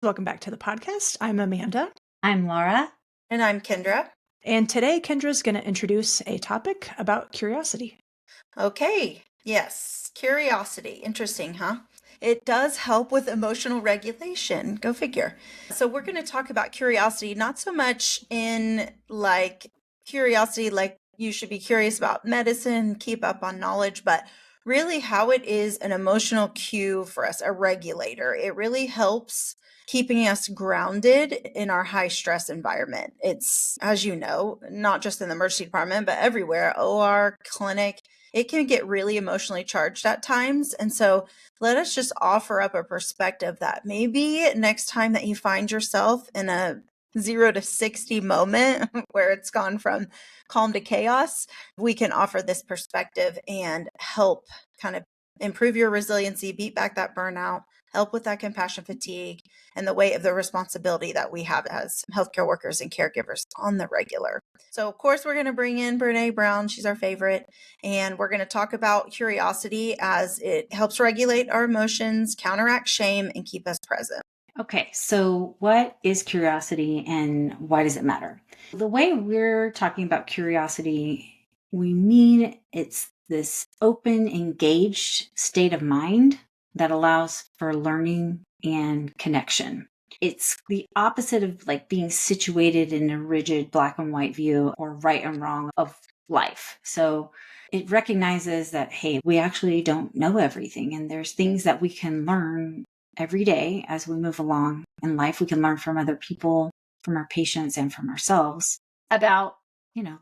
Welcome back to the podcast. I'm Amanda. I'm Laura. And I'm Kendra. And today, Kendra's going to introduce a topic about curiosity. Okay, yes, curiosity. Interesting, huh? It does help with emotional regulation. Go figure. So, we're going to talk about curiosity, not so much in curiosity, like you should be curious about medicine, keep up on knowledge, but really how it is an emotional cue for us, a regulator. It really helps keeping us grounded in our high stress environment. It's, as you know, not just in the emergency department, but everywhere, OR, clinic, it can get really emotionally charged at times. And so let us just offer up a perspective that maybe next time that you find yourself in a 0 to 60 moment where it's gone from calm to chaos, we can offer this perspective and help kind of improve your resiliency, beat back that burnout, help with that compassion fatigue, and the weight of the responsibility that we have as healthcare workers and caregivers on the regular. So, of course, we're going to bring in Brene Brown. She's our favorite. And we're going to talk about curiosity as it helps regulate our emotions, counteract shame, and keep us present. Okay, so what is curiosity and why does it matter? The way we're talking about curiosity, we mean it's this open, engaged state of mind that allows for learning and connection. It's the opposite of like being situated in a rigid black and white view or right and wrong of life. So it recognizes that, hey, we actually don't know everything, and there's things that we can learn every day as we move along in life. We can learn from other people, from our patients, and from ourselves about,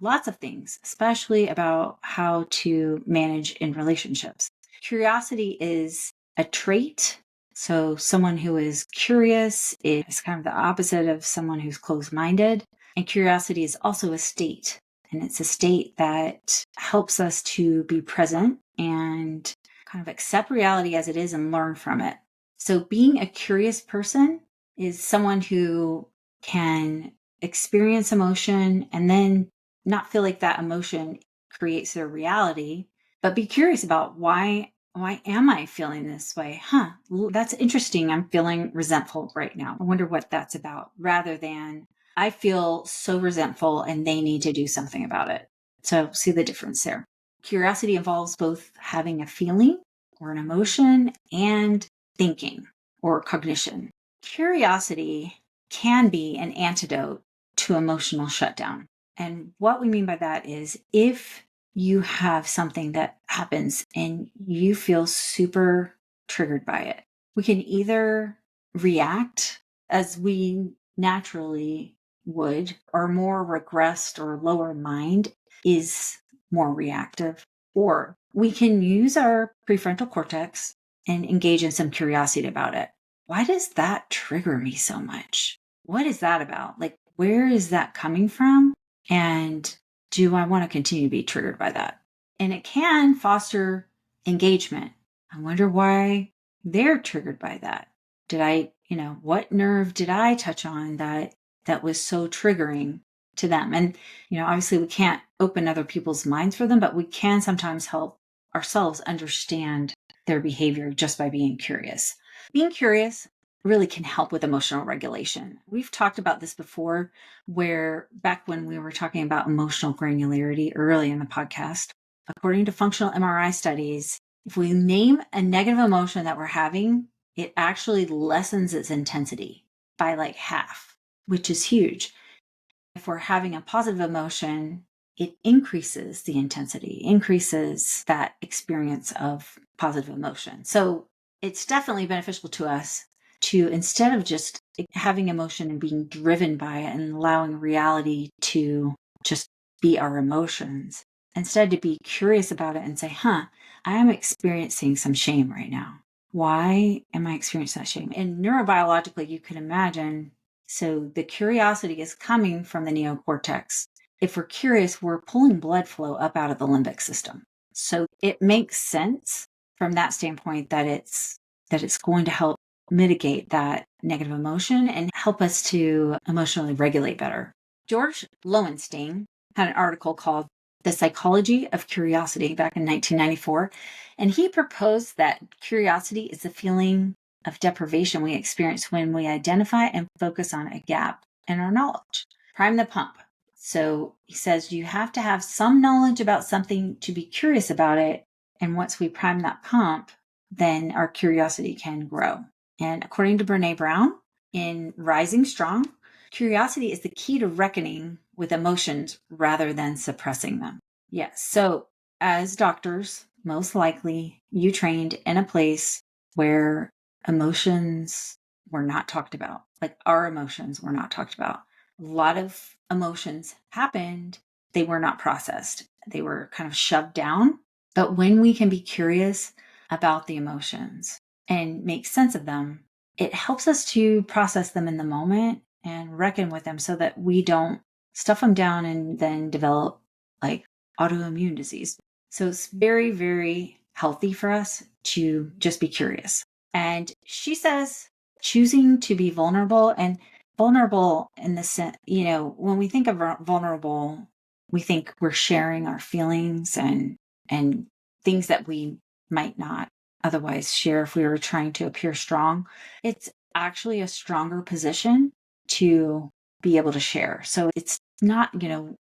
lots of things, especially about how to manage in relationships. Curiosity is a trait. So someone who is curious is kind of the opposite of someone who's closed-minded. And curiosity is also a state. And it's a state that helps us to be present and kind of accept reality as it is and learn from it. So being a curious person is someone who can experience emotion and then not feel like that emotion creates their reality, but be curious about why am I feeling this way? That's interesting. I'm feeling resentful right now. I wonder what that's about, rather than I feel so resentful and they need to do something about it. So see the difference there. Curiosity involves both having a feeling or an emotion and thinking or cognition. Curiosity can be an antidote to emotional shutdown. And what we mean by that is if you have something that happens and you feel super triggered by it, we can either react as we naturally would, or more regressed or lower mind is more reactive, or we can use our prefrontal cortex and engage in some curiosity about it. Why does that trigger me so much? What is that about? Like, where is that coming from? And do I want to continue to be triggered by that? And it can foster engagement. I wonder why they're triggered by that. What nerve did I touch on that was so triggering to them? And, obviously we can't open other people's minds for them, but we can sometimes help ourselves understand their behavior just by being curious. Being curious really can help with emotional regulation. We've talked about this before, where back when we were talking about emotional granularity early in the podcast, according to functional MRI studies, if we name a negative emotion that we're having, it actually lessens its intensity by like half, which is huge. If we're having a positive emotion, it increases the intensity, increases that experience of positive emotion. So it's definitely beneficial to us to, instead of just having emotion and being driven by it and allowing reality to just be our emotions, instead to be curious about it and say, I am experiencing some shame right now. Why am I experiencing that shame? And neurobiologically, you can imagine, so the curiosity is coming from the neocortex. If we're curious, we're pulling blood flow up out of the limbic system. So it makes sense from that standpoint that it's going to help mitigate that negative emotion and help us to emotionally regulate better. George Lowenstein had an article called The Psychology of Curiosity back in 1994, and he proposed that curiosity is the feeling of deprivation we experience when we identify and focus on a gap in our knowledge. Prime the pump. So he says you have to have some knowledge about something to be curious about it. And once we prime that pump, then our curiosity can grow. And according to Brene Brown in Rising Strong, curiosity is the key to reckoning with emotions rather than suppressing them. Yes. So as doctors, most likely you trained in a place where emotions were not talked about. Like our emotions were not talked about. A lot of emotions happened. They were not processed. They were kind of shoved down. But when we can be curious about the emotions and make sense of them, it helps us to process them in the moment and reckon with them so that we don't stuff them down and then develop like autoimmune disease. So it's very, very healthy for us to just be curious. And she says choosing to be vulnerable, and vulnerable in the sense, when we think of vulnerable, we think we're sharing our feelings and things that we might not otherwise share if we were trying to appear strong. It's actually a stronger position to be able to share. So it's not,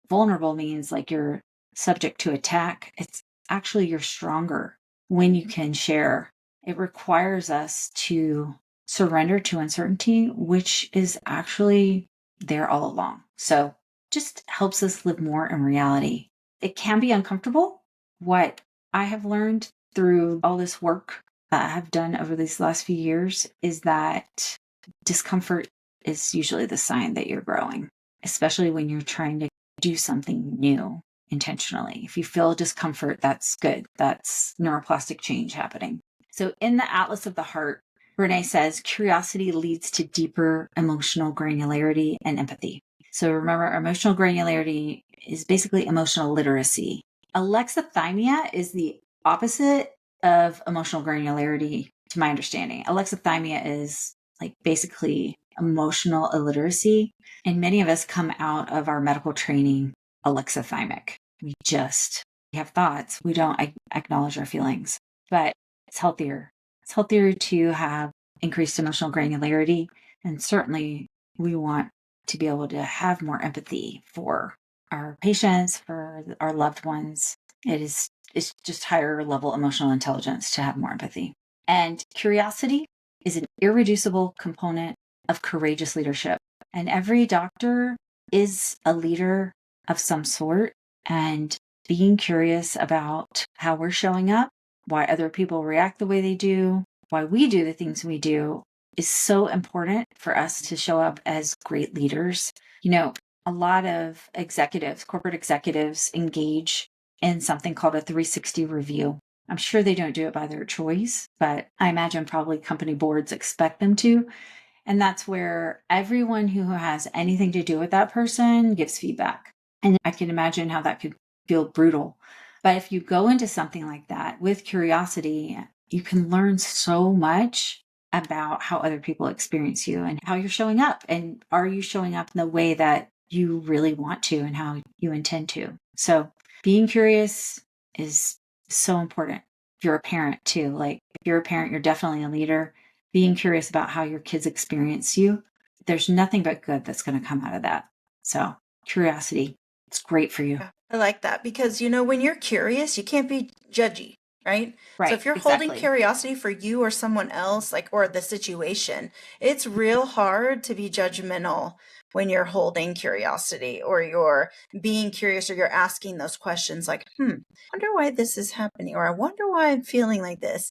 vulnerable means like you're subject to attack. It's actually you're stronger when you can share. It requires us to surrender to uncertainty, which is actually there all along. So just helps us live more in reality. It can be uncomfortable. What I have learned through all this work that I have done over these last few years is that discomfort is usually the sign that you're growing, especially when you're trying to do something new intentionally. If you feel discomfort, that's good. That's neuroplastic change happening. So in the Atlas of the Heart, Renee says curiosity leads to deeper emotional granularity and empathy. So remember, emotional granularity is basically emotional literacy. Alexithymia is the opposite of emotional granularity, to my understanding. Alexithymia is like basically emotional illiteracy. And many of us come out of our medical training alexithymic. We have thoughts. We don't acknowledge our feelings, but it's healthier. It's healthier to have increased emotional granularity. And certainly we want to be able to have more empathy for our patients, for our loved ones. It's just higher level emotional intelligence to have more empathy. And curiosity is an irreducible component of courageous leadership. And every doctor is a leader of some sort. And being curious about how we're showing up, why other people react the way they do, why we do the things we do is so important for us to show up as great leaders. A lot of corporate executives engage in something called a 360 review. I'm sure they don't do it by their choice, but I imagine probably company boards expect them to. And that's where everyone who has anything to do with that person gives feedback. And I can imagine how that could feel brutal. But if you go into something like that with curiosity, you can learn so much about how other people experience you and how you're showing up. And are you showing up in the way that you really want to and how you intend to? So being curious is so important. If you're a parent too, like if you're a parent, you're definitely a leader. Being curious about how your kids experience you, there's nothing but good that's going to come out of that. So curiosity, it's great for you. Yeah, I like that because, when you're curious, you can't be judgy, right? Right. So if you're exactly. holding curiosity for you or someone else, or the situation, it's real hard to be judgmental when you're holding curiosity or you're being curious or you're asking those questions like, I wonder why this is happening, or I wonder why I'm feeling like this.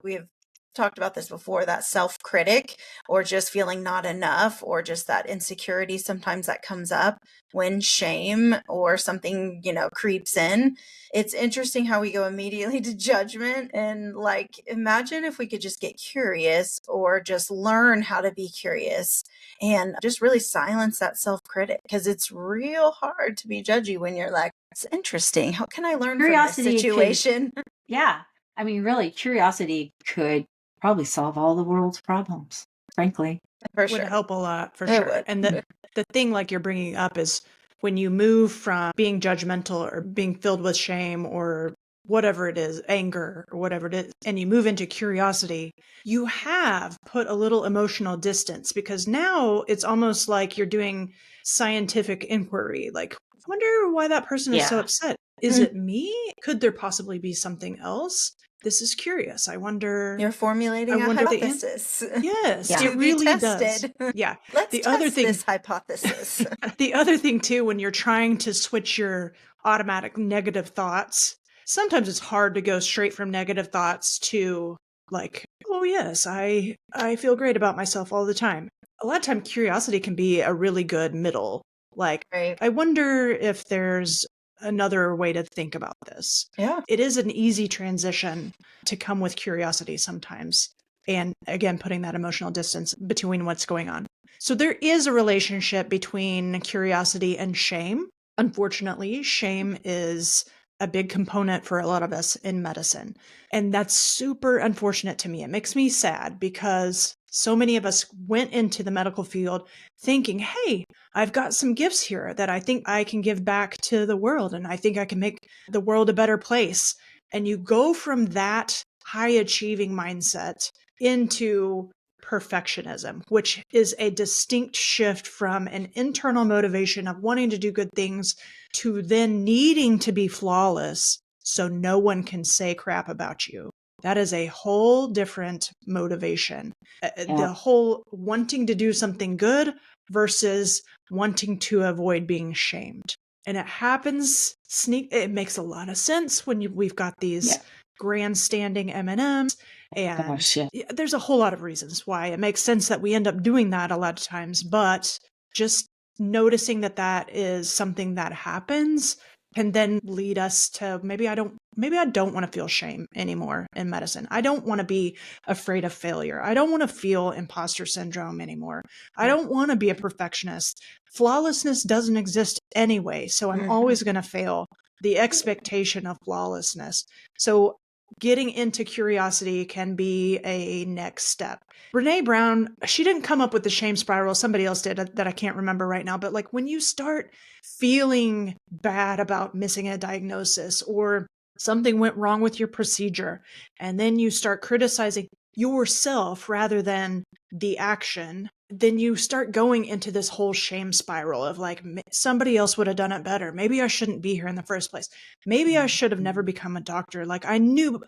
We've talked about this before, that self-critic or just feeling not enough or just that insecurity sometimes that comes up when shame or something, creeps in. It's interesting how we go immediately to judgment, and like imagine if we could just get curious or just learn how to be curious and just really silence that self-critic, because it's real hard to be judgy when you're like, it's interesting. How can I learn from this situation? Yeah. I mean, really, curiosity could probably solve all the world's problems, frankly. For Would sure. help a lot, for It sure. would. And the thing like you're bringing up is when you move from being judgmental or being filled with shame or whatever it is, anger or whatever it is, and you move into curiosity, you have put a little emotional distance, because now it's almost like you're doing scientific inquiry. Like, I wonder why that person is so Yeah. upset. Is it me? Could there possibly be something else? This is curious. I wonder You're formulating a what the answer. hypothesis Yes, Yeah. to it be really does. tested. Yeah. Let's The other test thing, this hypothesis. the other thing too, when you're trying to switch your automatic negative thoughts, sometimes it's hard to go straight from negative thoughts to like, oh yes, I feel great about myself all the time. A lot of time curiosity can be a really good middle. Like, Right. I wonder if there's another way to think about this. Yeah. It is an easy transition to come with curiosity sometimes. And again, putting that emotional distance between what's going on. So there is a relationship between curiosity and shame. Unfortunately, shame is a big component for a lot of us in medicine. And that's super unfortunate to me. It makes me sad because so many of us went into the medical field thinking, hey, I've got some gifts here that I think I can give back to the world, and I think I can make the world a better place. And you go from that high achieving mindset into perfectionism, which is a distinct shift from an internal motivation of wanting to do good things to then needing to be flawless so no one can say crap about you. That is a whole different motivation. Yeah. The whole wanting to do something good versus wanting to avoid being shamed. And it happens it makes a lot of sense when we've got these grandstanding M&Ms. And Gosh, yeah. there's a whole lot of reasons why it makes sense that we end up doing that a lot of times. But just noticing that that is something that happens can then lead us to maybe I don't want to feel shame anymore in medicine. I don't want to be afraid of failure. I don't want to feel imposter syndrome anymore. I don't want to be a perfectionist. Flawlessness doesn't exist anyway, so I'm always going to fail. The expectation of flawlessness. So getting into curiosity can be a next step. Brene Brown, she didn't come up with the shame spiral. Somebody else did that I can't remember right now. But like when you start feeling bad about missing a diagnosis or something went wrong with your procedure, and then you start criticizing yourself rather than the action, then you start going into this whole shame spiral of like, somebody else would have done it better. Maybe I shouldn't be here in the first place. Maybe I should have never become a doctor. Like I knew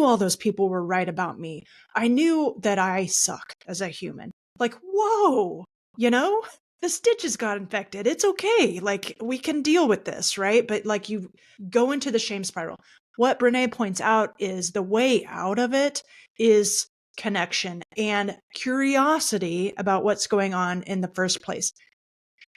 all those people were right about me. I knew that I suck as a human. Like, whoa, the stitches got infected. It's okay. Like we can deal with this, right? But like you go into the shame spiral. What Brene points out is the way out of it is connection and curiosity about what's going on in the first place.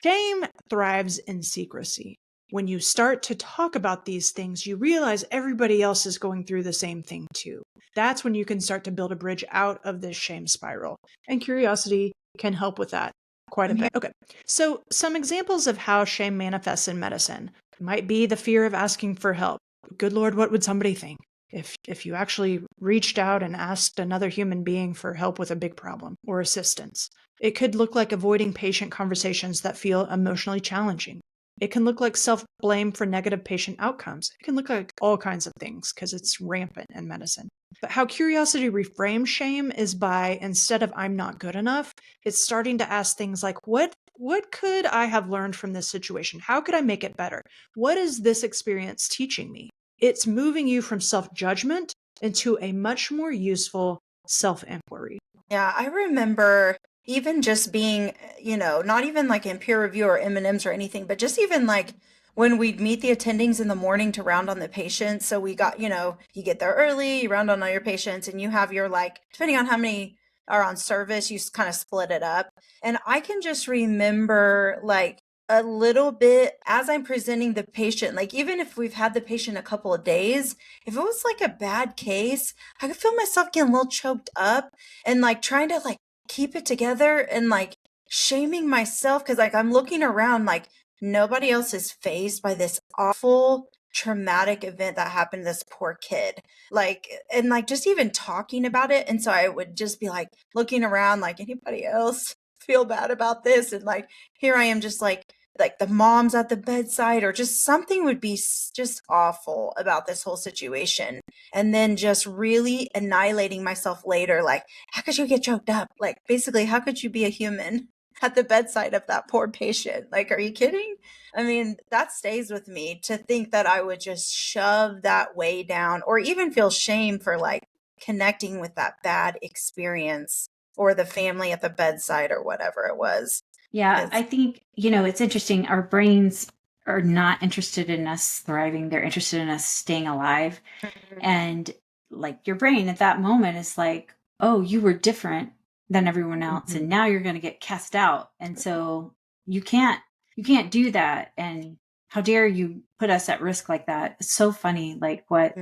Shame thrives in secrecy. When you start to talk about these things, you realize everybody else is going through the same thing too. That's when you can start to build a bridge out of this shame spiral. And curiosity can help with that quite a bit. Okay. So some examples of how shame manifests in medicine might be the fear of asking for help. Good Lord, what would somebody think if you actually reached out and asked another human being for help with a big problem or assistance? It could look like avoiding patient conversations that feel emotionally challenging. It can look like self-blame for negative patient outcomes. It can look like all kinds of things because it's rampant in medicine. But how curiosity reframes shame is by, instead of I'm not good enough, it's starting to ask things like, what could I have learned from this situation? How could I make it better? What is this experience teaching me? It's moving you from self-judgment into a much more useful self-inquiry. Yeah, I remember even just being, not even like in peer review or M&Ms or anything, but just even like when we'd meet the attendings in the morning to round on the patients. So we got, you get there early, you round on all your patients, and you have your like, depending on how many are on service, you kind of split it up. And I can just remember like a little bit as I'm presenting the patient, like even if we've had the patient a couple of days, if it was like a bad case, I could feel myself getting a little choked up and like trying to like keep it together and like shaming myself because like I'm looking around like nobody else is faced by this awful traumatic event that happened to this poor kid. Like, and like just even talking about it. And so I would just be like looking around like anybody else feel bad about this? And like here I am just like like the mom's at the bedside, or just something would be just awful about this whole situation. And then just really annihilating myself later, like, how could you get choked up? Like, basically, how could you be a human at the bedside of that poor patient? Like, are you kidding? I mean, that stays with me, to think that I would just shove that way down, or even feel shame for like connecting with that bad experience, or the family at the bedside, or whatever it was. Yeah, It's I think, it's interesting. Our brains are not interested in us thriving, they're interested in us staying alive. And like your brain at that moment is like, oh, you were different than everyone else, and now you're going to get cast out. And so you can't do that. And how dare you put us at risk like that? It's so funny, like what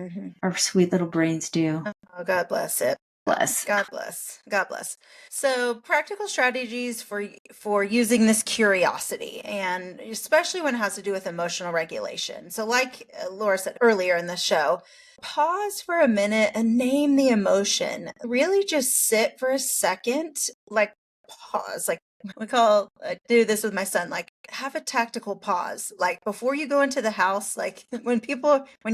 our sweet little brains do. Oh, God bless it. Bless. God bless. God bless. So, practical strategies for using this curiosity, and especially when it has to do with emotional regulation. So, like Laura said earlier in the show, pause for a minute and name the emotion. Really just sit for a second, like pause. Like I do this with my son, like have a tactical pause. Like before you go into the house, like when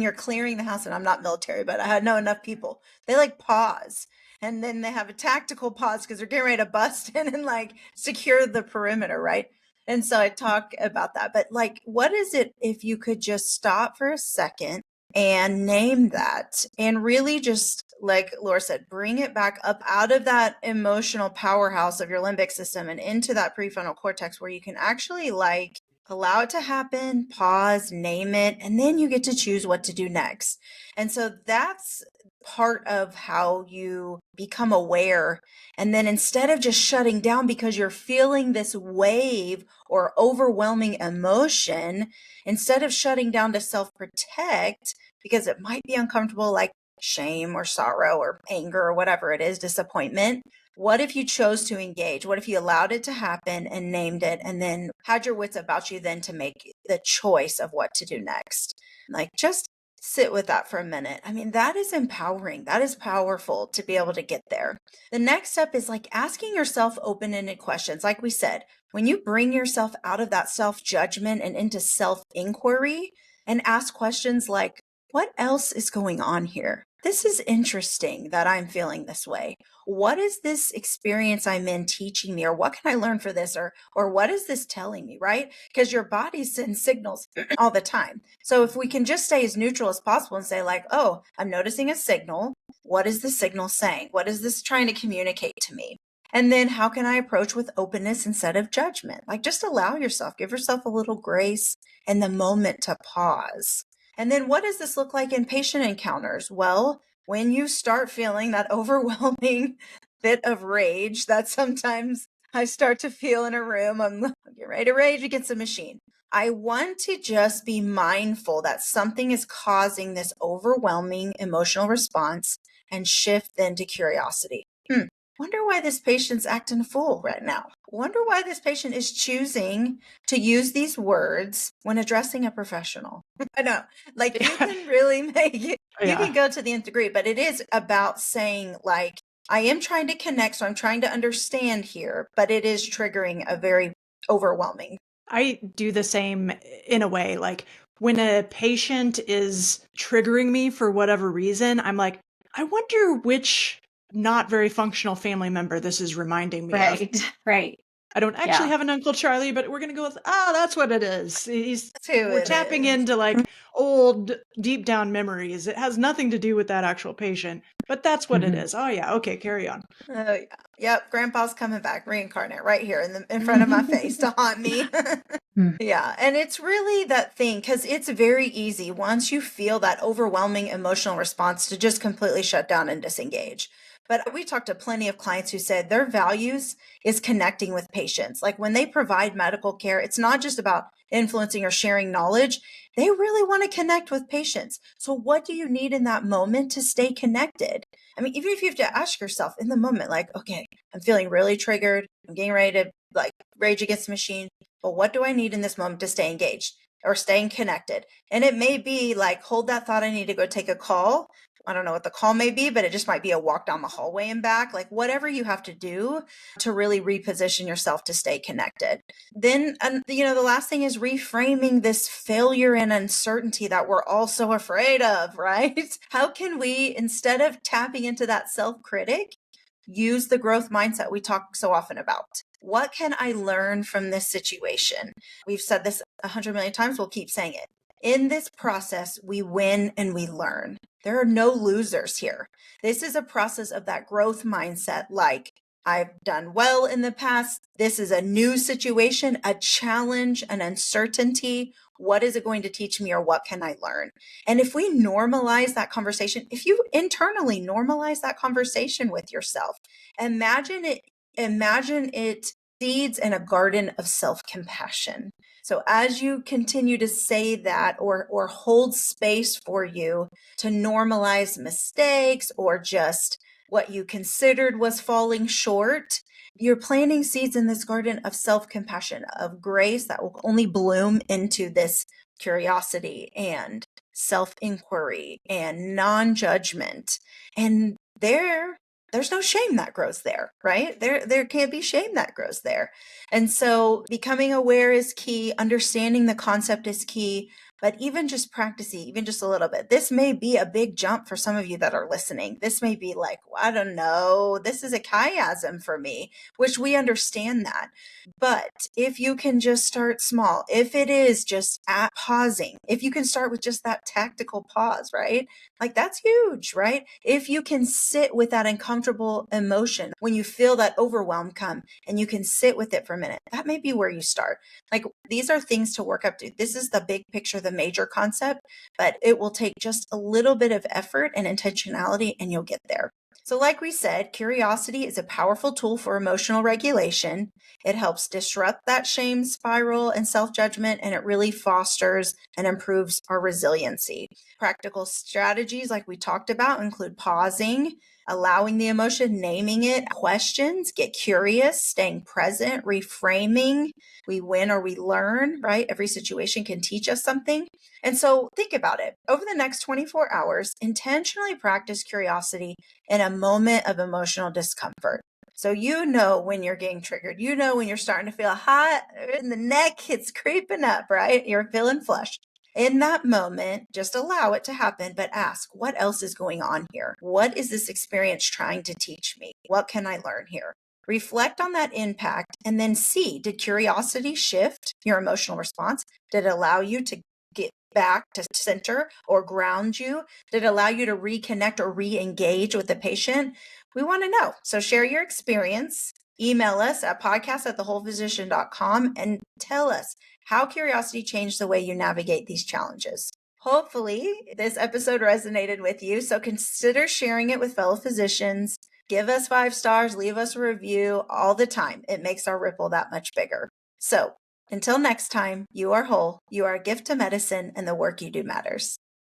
you're clearing the house, and I'm not military, but I know enough people, they like pause, and then they have a tactical pause because they're getting ready to bust in and like secure the perimeter, right? And so I talk about that. But like, what is it if you could just stop for a second and name that, and really just, like Laura said, bring it back up out of that emotional powerhouse of your limbic system and into that prefrontal cortex, where you can actually like allow it to happen, pause, name it, and then you get to choose what to do next. And so that's part of how you become aware. And then instead of just shutting down because you're feeling this wave or overwhelming emotion, instead of shutting down to self protect because it might be uncomfortable, like shame or sorrow or anger or whatever it is, disappointment, what if you chose to engage? What if you allowed it to happen and named it, and then had your wits about you then to make the choice of what to do next? Like, just sit with that for a minute. I mean, that is empowering. That is powerful to be able to get there. The next step is like asking yourself open-ended questions. Like we said, when you bring yourself out of that self-judgment and into self-inquiry, and ask questions like, what else is going on here? This is interesting that I'm feeling this way. What is this experience I'm in teaching me? Or what can I learn for this? Or what is this telling me, right? Because your body sends signals all the time. So if we can just stay as neutral as possible and say like, oh, I'm noticing a signal. What is the signal saying? What is this trying to communicate to me? And then how can I approach with openness instead of judgment? Like, just allow yourself, give yourself a little grace and the moment to pause. And then what does this look like in patient encounters? Well, when you start feeling that overwhelming bit of rage that sometimes I start to feel in a room, I'm getting ready to rage against the machine. I want to just be mindful that something is causing this overwhelming emotional response, and shift then to curiosity. Wonder why this patient's acting a fool right now. Wonder why this patient is choosing to use these words when addressing a professional. I know, like you can really make it, you can go to the nth degree, but it is about saying like, I am trying to connect, so I'm trying to understand here, but it is triggering a very overwhelming. I do the same in a way. Like when a patient is triggering me for whatever reason, I'm like, I wonder which not very functional family member this is reminding me of. Right, right. I don't actually Yeah. have an Uncle Charlie, but we're going to go with, that's what it is. We're It tapping is. into like old deep down memories. It has nothing to do with that actual patient, but that's what it is. Oh yeah. Okay. Carry on. Oh yeah. Yep. Grandpa's coming back, reincarnate right here in front of my face to haunt me. Yeah. And it's really that thing, because it's very easy once you feel that overwhelming emotional response to just completely shut down and disengage. But we talked to plenty of clients who said their values is connecting with patients. Like when they provide medical care, it's not just about influencing or sharing knowledge. They really want to connect with patients. So what do you need in that moment to stay connected? I mean, even if you have to ask yourself in the moment, like, okay, I'm feeling really triggered. I'm getting ready to like rage against the machine. But what do I need in this moment to stay engaged or staying connected? And it may be like, hold that thought, I need to go take a call. I don't know what the call may be, but it just might be a walk down the hallway and back, like whatever you have to do to really reposition yourself to stay connected. Then, the last thing is reframing this failure and uncertainty that we're all so afraid of, right? How can we, instead of tapping into that self-critic, use the growth mindset we talk so often about? What can I learn from this situation? We've said this 100 million times. We'll keep saying it. In this process, we win and we learn. There are no losers here. This is a process of that growth mindset. Like, I've done well in the past. This is a new situation, a challenge, an uncertainty. What is it going to teach me, or what can I learn? And if we normalize that conversation, if you internally normalize that conversation with yourself, imagine it seeds in a garden of self-compassion. So as you continue to say that, or hold space for you to normalize mistakes or just what you considered was falling short, you're planting seeds in this garden of self-compassion, of grace that will only bloom into this curiosity and self-inquiry and non-judgment. And there's no shame that grows there, right? There can't be shame that grows there. And so becoming aware is key. Understanding the concept is key. But even just practicing, even just a little bit, this may be a big jump for some of you that are listening. This may be like, well, I don't know, this is a chiasm for me, which we understand that. But if you can just start small, if it is just at pausing, if you can start with just that tactical pause, right? Like that's huge, right? If you can sit with that uncomfortable emotion when you feel that overwhelm come and you can sit with it for a minute, that may be where you start. Like these are things to work up to. This is the big picture, the major concept, but it will take just a little bit of effort and intentionality and you'll get there. So like we said, curiosity is a powerful tool for emotional regulation. It helps disrupt that shame spiral and self-judgment, and it really fosters and improves our resiliency. Practical strategies like we talked about include pausing, allowing the emotion, naming it, questions, get curious, staying present, reframing. We win or we learn, right? Every situation can teach us something. And so think about it. Over the next 24 hours, intentionally practice curiosity in a moment of emotional discomfort. So you know when you're getting triggered, you know when you're starting to feel hot in the neck, it's creeping up, right? You're feeling flushed. In that moment, just allow it to happen, but ask, what else is going on here? What is this experience trying to teach me? What can I learn here? Reflect on that impact and then see, did curiosity shift your emotional response? Did it allow you to get back to center or ground you? Did it allow you to reconnect or re-engage with the patient? We want to know. So share your experience. Email us at podcast@thewholephysician.com and tell us how curiosity changed the way you navigate these challenges. Hopefully, this episode resonated with you, so consider sharing it with fellow physicians. Give us 5 stars, leave us a review all the time. It makes our ripple that much bigger. So, until next time, you are whole, you are a gift to medicine, and the work you do matters.